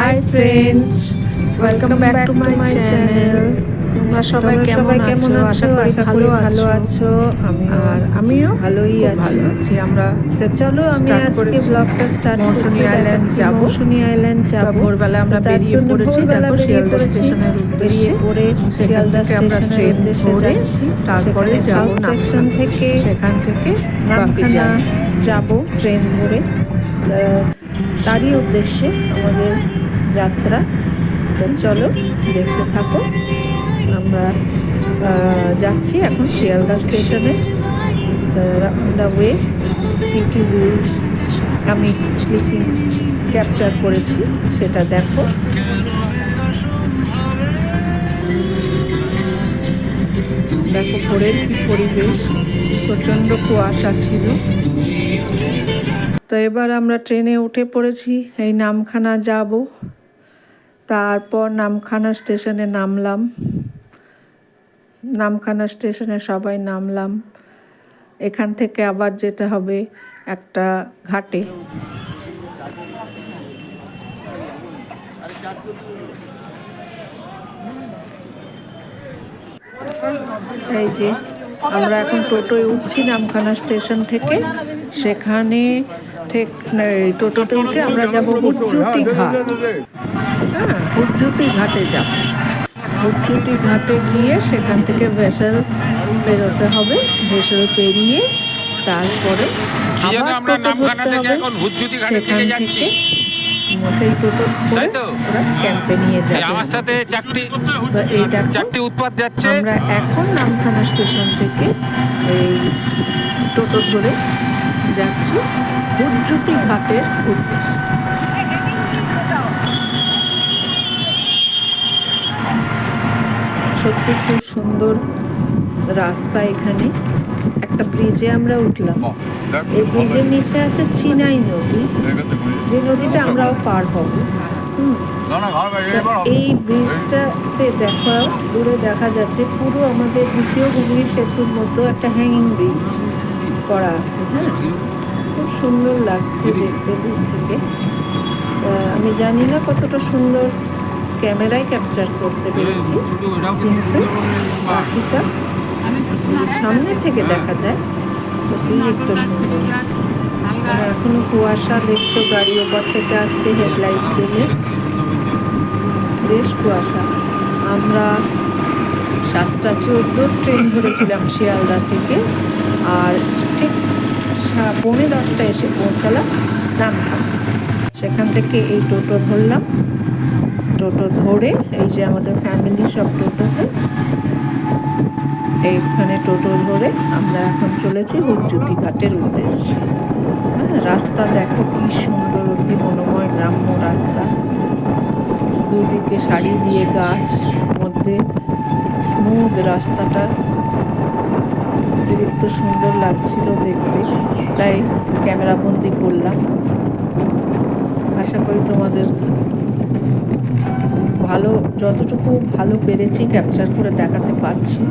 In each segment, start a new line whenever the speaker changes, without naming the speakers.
Hi friends, welcome back to my channel. তোমরা সবাই কেমন আছো? আশা করি ভালো আছো। আমিও ভালোই আছি। আমরা চলো আমি আজকে ব্লগটা স্টার্ট করছি। মৌসুনি আইল্যান্ড যাব।
ভোরবেলা আমরা বেরিয়ে পড়েছি, দেখো শিয়ালদা স্টেশনের
বেরিয়ে পড়ে শিয়ালদা স্টেশনের উদ্দেশ্যে যাচ্ছি।
তারপরে
সাউথ সেকশন থেকে
সেখান থেকে
নামখানা যাব ট্রেন ধরে। তারই উদ্দেশ্যে আমাদের যাত্রা। তো চলো দেখতে থাকো। আমরা যাচ্ছি এখন শিয়ালদা স্টেশনে। দ্য ওয়ে পিটি ভিউজ আমি ক্লিপিং ক্যাপচার করেছি, সেটা দেখো। দেখো ভোরের কি পরিবেশ, প্রচণ্ড কুয়াশা ছিল। তো এবার আমরা ট্রেনে উঠে পড়েছি, এই নামখানা যাব। তারপর নামখানা স্টেশনে নামলাম। নামখানা স্টেশনে সবাই নামলাম। এখান থেকে আবার যেতে হবে একটা ঘাটে। এই যে আমরা এখন টোটোয় উঠছি নামখানা স্টেশন থেকে। সেখানে ঠিক টোটোতে উঠে আমরা যাব হুজ্জুতি ঘাট। হ্যাঁ, হুজ্জুতি ঘাটে যাব। হুজ্জুতি ঘাটে গিয়ে সেখান থেকে ভেসেল পেরোতে হবে। ভেসেল পেরিয়ে তারপরে আবার টোটো ধরতে হবে। সেখান থেকে সেই টোটো করে ওরা ক্যাম্পে নিয়ে যাবে।
আমার সাথে চারটি উৎপাত যাচ্ছে।
আমরা এখন নামখানা স্টেশন থেকে এই টোটো ধরে যাচ্ছি হুজ্জুতি ঘাটের উদ্দেশ্যে। সত্যি খুব সুন্দর রাস্তা। এখানে একটা ব্রিজে আমরা উঠলাম। এই ব্রিজের নিচে আছে চিনাই নদী, যে নদীটা আমরাও পার হব। এই ব্রিজটাতে দূরে দেখা যাচ্ছে পুরো আমাদের দ্বিতীয় হুগলি সেতুর মতো একটা হ্যাঙ্গিং ব্রিজ করা আছে। হ্যাঁ, খুব সুন্দর লাগছে দেখতে দূর থেকে। আমি জানি না কতটা সুন্দর ক্যামেরায় ক্যাপচার করতে পেরেছি, কিন্তু বাকিটা সামনে থেকে দেখা যায় অতিরিক্ত সুন্দর। এখনো কুয়াশা দেখছো, গাড়ি ওপর থেকে আসছে হেডলাইট জেলে, বেশ কুয়াশা। আমরা 7:14 ট্রেন ধরেছিলাম শিয়ালদা থেকে, আর ঠিক 9:45 এসে পৌঁছালাম নামখানা। সেখান থেকে এই টোটো ধরলাম। টোটো ধরে এই যে আমাদের ফ্যামিলি সব টোটোতে, এইখানে টোটো ধরে আমরা এখন চলেছি হুজ্জুতি ঘাটের উদ্দেশ্যে। হ্যাঁ, রাস্তা দেখো কি সুন্দর, অতি মনোময় গ্রাম্য রাস্তা। দুদিকে সারি দিয়ে গাছ, মধ্যে স্মুথ রাস্তাটা অতিরিক্ত সুন্দর লাগছিল দেখতে, তাই ক্যামেরা বন্দি করলাম। আশা করি তোমাদের যতটুকু ভালো পেরেছি ক্যাপচার করে দেখাতে পারছি।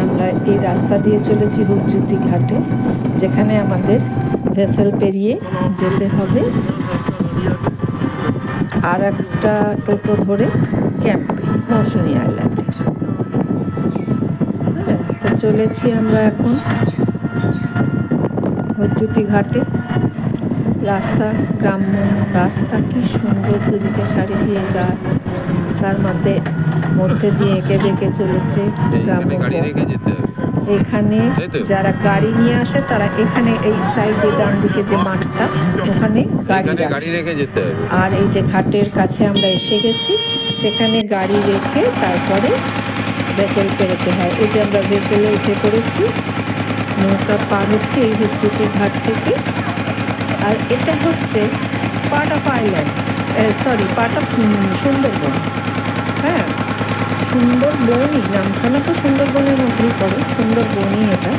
আমরা এই রাস্তা দিয়ে চলেছি হুজ্জুতি ঘাটে, যেখানে আমাদের ভেসেল পেরিয়ে যেতে হবে আর একটা টোটো ধরে ক্যাম্পে মৌসুনি আইল্যান্ডের। হ্যাঁ, তো চলেছি আমরা এখন হুজ্জুতি ঘাটে। রাস্তা গ্রাম্য রাস্তা, কি সুন্দর, দুদিকে সারি দিয়ে গাছ, তার মধ্যে দিয়ে এঁকে বেঁকে চলেছে গ্রাম্য। এখানে যারা গাড়ি নিয়ে আসে তারা এখানে এই সাইডে ডান দিকে যে মাঠটা, ওখানে গাড়ি
রেখে যেতে হবে।
আর এই যে ঘাটের কাছে আমরা এসে গেছি, সেখানে গাড়ি রেখে তারপরে ভেসেল পেরোতে হয়। এই যে আমরা ভেসেলে উঠে পড়েছি, নৌকা পার হচ্ছে এই হুজ্জুতি ঘাট থেকে। আর এটা হচ্ছে পার্ট অফ সুন্দরবন। হ্যাঁ, সুন্দরবনই, নামখানা তো সুন্দরবনের মধ্যেই পড়ে, সুন্দরবনই এটা।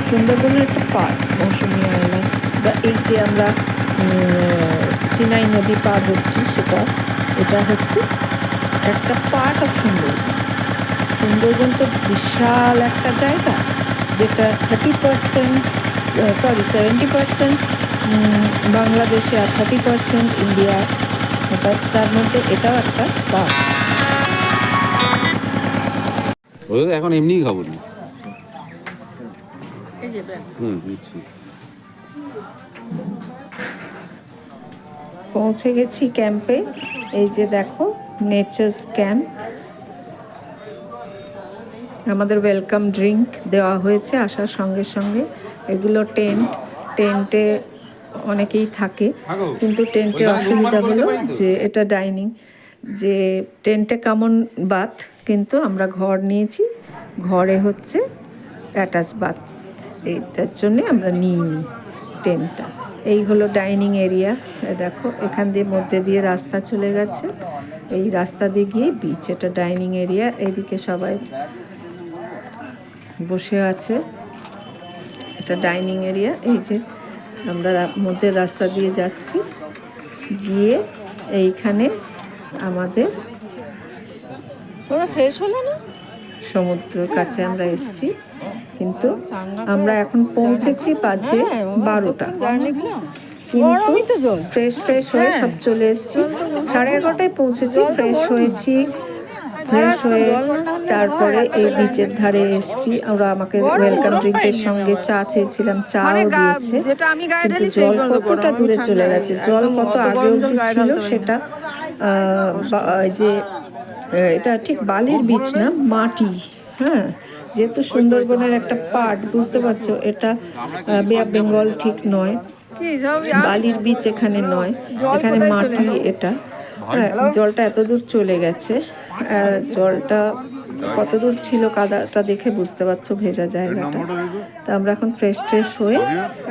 সুন্দরবনের একটা পার্ট মৌসুমি আইল্যান্ড। বা এই যে আমরা চিনাই নদী পার হচ্ছি, এটা হচ্ছে একটা পার্ট অফ সুন্দরবন। সুন্দরবন তো বিশাল একটা জায়গা, যেটা 30% সরি 70% বাংলাদেশে আর 30% ইন্ডিয়া। তার মধ্যে এটাও একটা পার্ট।
ওদের এখন এমনিই খাবো না। দিচ্ছি।
পৌঁছে গেছি ক্যাম্পে। এই যে দেখো নেচার্স ক্যাম্প। আমাদের ওয়েলকাম ড্রিঙ্ক দেওয়া হয়েছে আসার সঙ্গে সঙ্গে। এগুলো টেন্টে অনেকেই থাকে, কিন্তু টেন্টে অসুবিধা হলো যে এটা ডাইনিং, যে টেন্টে কমন বাথ, কিন্তু আমরা ঘর নিয়েছি, ঘরে হচ্ছে অ্যাটাচ বাথ, এইটার জন্যে আমরা নিইনি টেন্টটা। এই হলো ডাইনিং এরিয়া। দেখো এখান দিয়ে মধ্যে দিয়ে রাস্তা চলে গেছে, এই রাস্তা দিয়ে গিয়ে বিচ। এটা ডাইনিং এরিয়া, এইদিকে সবাই বসে আছে। এটা ডাইনিং এরিয়া। এই যে আমরা মধ্যে রাস্তা দিয়ে যাচ্ছি, গিয়ে এইখানে আমাদের ফ্রেশ হলো না, সমুদ্রের কাছে আমরা এসেছি, কিন্তু আমরা এখন পৌঁছেছি বাজে 12টা, কিন্তু ফ্রেশ হয়ে সব চলে এসেছি। 11:30টায় পৌঁছেছি, ফ্রেশ হয়েছি, ফ্রেশ হয়ে তারপরে এই বিচের ধারে এসেছি। আমরা আমাকে ওয়েলকাম ড্রিঙ্কের সঙ্গে চা চেয়েছিলাম, চাও দিয়েছে, কিন্তু জল কতটা দূরে চলে গেছে, জল কত আগে অবধি ছিল সেটা যে এটা ঠিক বালির বিচ না, মাটি। হ্যাঁ, যেহেতু সুন্দরবনের একটা পার্ট, বুঝতে পারছো, এটা বে অফ বেঙ্গল ঠিক নয়, বালির বিচ এখানে নয়, এখানে মাটি। এটা হ্যাঁ, জলটা এত দূর চলে গেছে। জলটা কত দূর ছিল কাদাটা দেখে বুঝতে পারছো, ভেজা জায়গাটা। তো আমরা এখন ফ্রেশ হয়ে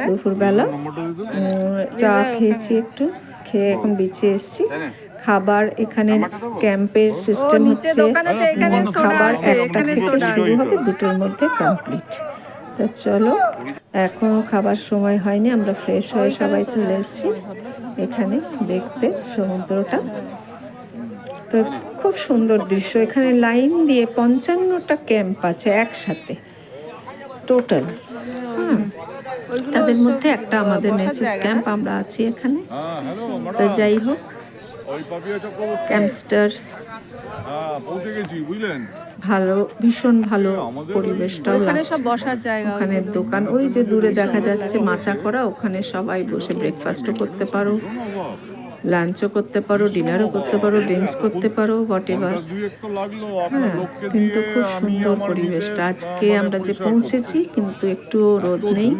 দুপুরবেলা চা খেয়েছি, একটু খেয়ে এখন বিচে এসেছি। খাবার এখানে ক্যাম্পের সিস্টেম হচ্ছে খাবার 1টা থেকে শুরু হবে, 2টোর মধ্যে কমপ্লিট। তো চলো, এখনও খাবার সময় হয়নি, আমরা ফ্রেশ হয়ে সবাই চলে এসেছি এখানে দেখতে সমুদ্রটা। তো খুব সুন্দর দৃশ্য। এখানে লাইন দিয়ে 55টা ক্যাম্প আছে একসাথে টোটাল। তাদের মধ্যে একটা আমাদের নেচার্স ক্যাম্প, আমরা আছি এখানে। তো যাই হোক, ক্যাম্পস্টার ভালো, ভীষণ ভালো, পরিবেশটাও লাগছে। ওখানে দোকান ওই যে দূরে দেখা যাচ্ছে মাচা করা, ওখানে সবাই বসে ব্রেকফাস্টও করতে পারো, লাঞ্চও করতে পারো, ডিনারও করতে পারো, ড্রিঙ্কস করতে পারো, হোয়াটএভার। হ্যাঁ, কিন্তু খুব সুন্দর পরিবেশটা। আজকে আমরা যে পৌঁছেছি, কিন্তু একটুও রোদ নেই,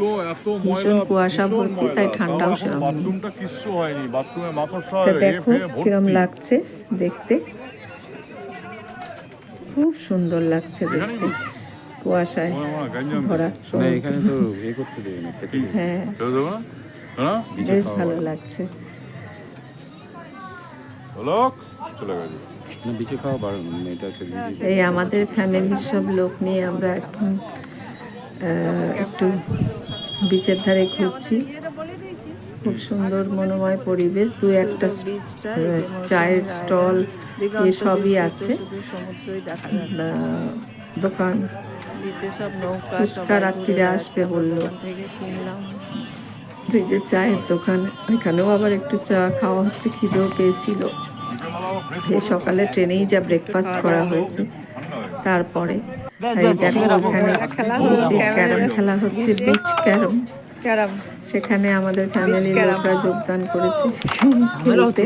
ভীষণ কুয়াশা ভর্তি, তাই ঠান্ডাও সেরকম নেই। তা দেখো কিরম লাগছে দেখতে, খুব সুন্দর লাগছে দেখতে, কুয়াশায় ভরা। হ্যাঁ, বেশ ভালো লাগছে। এই আমাদের ফ্যামিলির সব লোক নিয়ে আমরা এখন একটু বিচের ধারে ঘুরছি। খুব সুন্দর মনোময় পরিবেশ, 2-1টা চায়ের স্টল এসবই আছে, দোকান। ফুচকা রাত্রিরে আসবে বললো, তুই যে চায়ের দোকান, এখানেও আবার একটু চা খাওয়া হচ্ছে, খিদেও পেয়েছিল। সকালে ট্রেনেই যা ব্রেকফাস্ট করা হয়েছে, তারপরে এই দেখো ওখানে ক্যারাম খেলা হচ্ছে, বিচ ক্যারাম। সেখানে আমাদের ফ্যামিলির লোকরা যোগদান করেছে খেলতে।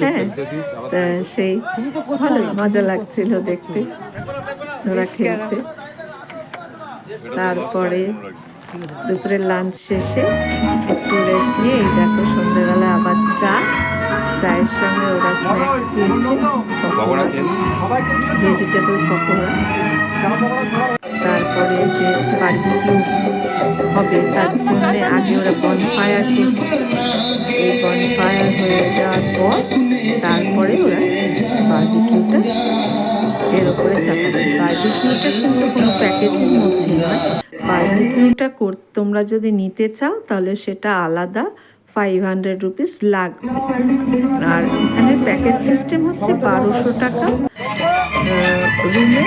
হ্যাঁ, তা সেই ভালো মজা লাগছিল দেখতে, ওরা খেলছে। তারপরে দুপুরের লাঞ্চ শেষে একটু রেস্ট নিয়ে এই দেখো সন্ধ্যেবেলা আবার চায়ের সঙ্গে ওরা স্ন্যাক্স দিয়েছে, ভেজিটেবল পকোড়া। তারপরে যে বারবিকিউ হবে তার জন্য আগে ওরা বনফায়ার করছে, এই বনফায়ার হয়ে যাওয়ার পর তারপরে ওরা বারবিকিউটা এর ওপরে চাপাবে। বারবিকিউটা কিন্তু কোনো প্যাকেজের মধ্যে নয়, বারবিকিউটা তোমরা যদি নিতে চাও তাহলে সেটা আলাদা 500 রুপিস লাগবে। আর এখানে প্যাকেজ সিস্টেম হচ্ছে 1200 টাকা রুমে,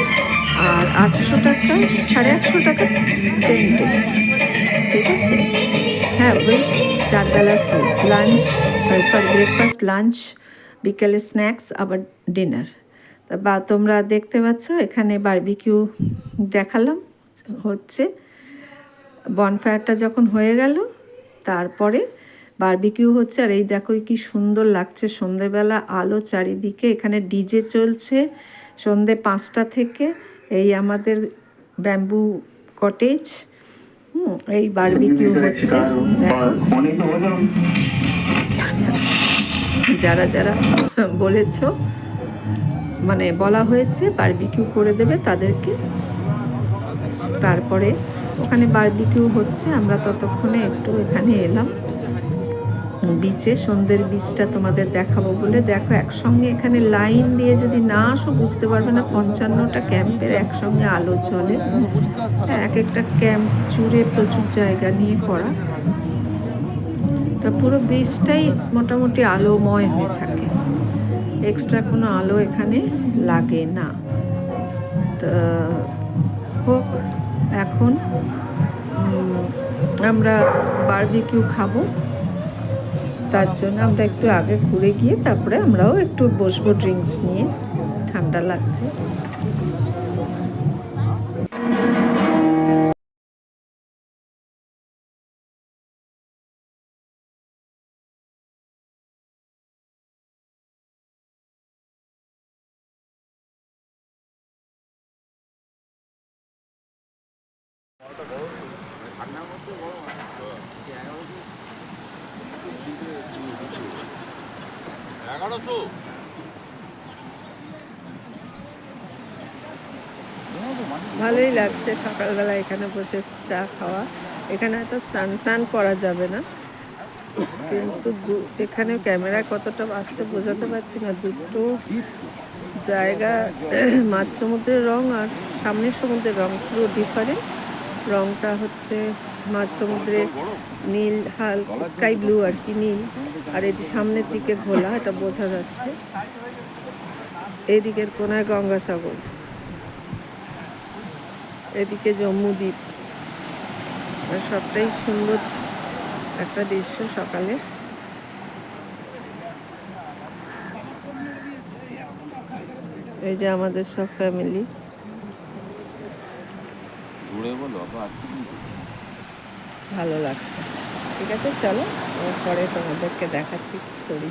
আর 800 টাকা, 850 টাকা টেন্টে। ঠিক আছে। হ্যাঁ, উইথ 4 বেলার ফুড, লাঞ্চ, ব্রেকফাস্ট, লাঞ্চ, বিকেলে স্ন্যাক্স, আবার ডিনার। বা তোমরা দেখতে পাচ্ছ এখানে বারবিকিউ দেখালাম হচ্ছে। বনফায়ারটা যখন হয়ে গেল তারপরে বারবিকিউ হচ্ছে। আর এই দেখো কি সুন্দর লাগছে সন্ধেবেলা, আলো চারিদিকে, এখানে ডিজে চলছে সন্ধে 5টা থেকে। এই আমাদের ব্যাম্বু কটেজ, এই বারবিকিউ হচ্ছে। যারা যারা বলেছ, মানে বলা হয়েছে বারবিকিউ করে দেবে তাদেরকে। তারপরে ওখানে বারবিকিউ হচ্ছে, আমরা ততক্ষণে একটু এখানে এলাম বিচে, সন্ধ্যের বিচটা তোমাদের দেখাবো বলে। দেখো একসঙ্গে এখানে লাইন দিয়ে যদি না আসো বুঝতে পারবে না, 55টা ক্যাম্পের একসঙ্গে আলো চলে। এক একটা ক্যাম্প জুড়ে প্রচুর জায়গা নিয়ে করা, তা পুরো বিচটাই মোটামুটি আলোময় হয়ে থাকে, এক্সট্রা কোনো আলো এখানে লাগে না। তা হোক, এখন আমরা বারবিকিউ খাবো, তার জন্য আমরা একটু আগে ঘুরে গিয়ে তারপরে আমরাও একটু বসবো ড্রিঙ্কস নিয়ে, ঠান্ডা লাগছে। ভালোই লাগছে সকালবেলা এখানে বসে চা খাওয়া। এখানে হয়তো স্নান করা যাবে না, কিন্তু এখানে ক্যামেরা কতটা আসছে বোঝাতে পারছি না। দুটো জায়গা, মাঝ সমুদ্রের রং আর সামনের সমুদ্রের রং পুরো ডিফারেন্ট। রংটা হচ্ছে মাঝ সমুদ্রে নীল, স্কাই ব্লু আর কি, নীল, আর এটি সামনের দিকে ঘোলা, এটা বোঝা যাচ্ছে। এদিকের কোনায় গঙ্গাসাগর, এদিকে জম্মুদ্বীপ, আর সবটাই সুন্দর একটা দৃশ্য সকালে। এই যে আমাদের সব ফ্যামিলি, ভালো লাগছে। ঠিক আছে, চলো পরে তোমাদেরকে দেখাচ্ছি কি করি।